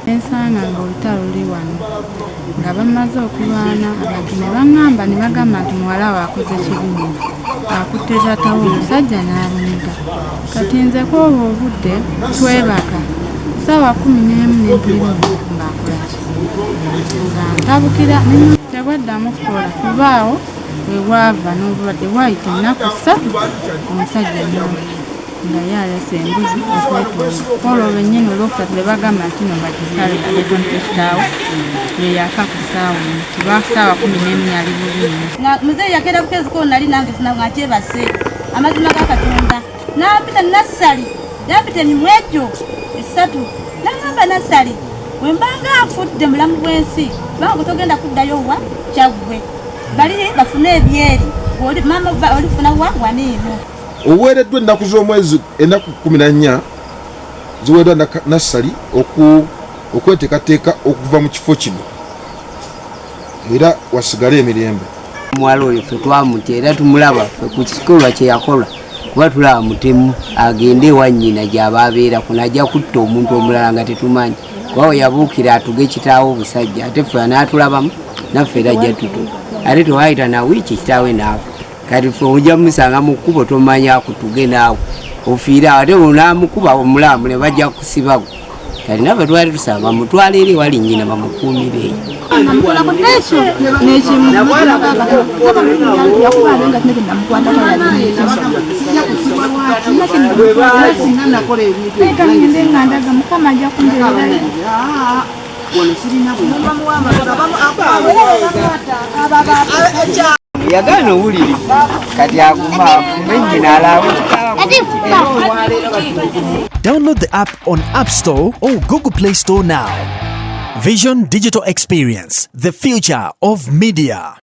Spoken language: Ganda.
Ensanga ng'olutalo luli wano nga bamaze okulwana abantu ne baŋŋamba ne bagamba nti muwala we akoze kibi nnyo akutte taatawe omusajja n'abumiga. Kati nze kw'olwo obudde twebaka ssaawa 11 n'empulira ng'akola ki nga ntabukira tebwaddamu kukola kubaawo we bwava n'obulwadde bwayita ennaku 3 omusajja nga yalese embuzi okwetoola olwo lwennyini olwokusatu ne bagamba nti no bagisale alekonte kitaawe yeyaka ku ssaawa kiba ssaawa 11 ali bubi nnyo. Muzeeyi yakeera bukezi ko nali nange nga nkyebase amazima ga Katonda nampita nassali nampita emimwegyo 3 nagamba nassali bwe mbanga nfudde mulamu bw'ensi banga togenda kuddayo wa kyaggwe bali bafune ebyeri mama olifuna wa waniino oweereddwa ennaku z'omwezi ennaku 14 ziweereddwa nassali okweteekateeka okuva mu kifo kino era wasigale emirembe. Omuwala oyo ffe twamutya era tumulaba ku kikolwa kye yakola kuba tulaba mutemu agende ewa nnyina gy'aba abeerako najja kutta omuntu omulala nga tetumanyi kuba we yabuukira atuge kitaawe obusajja ate ffe anaatulabamu naffe era ajja tutuga ate tewaayita na wiiki kitaawe naafa kati ffe ojja musanga mu kkubo tomanya akutuge naawe ofiire awo ate onaamukuba omulaamu ne bajja kusibago kati naffe twali tusaba mutwala eri wali nnyina bamukuumire eyo. Yagana owulire kati aguma afume nnyina alaawe Download the app on App Store or Google Play Store now. Vision Digital Experience, the future of media.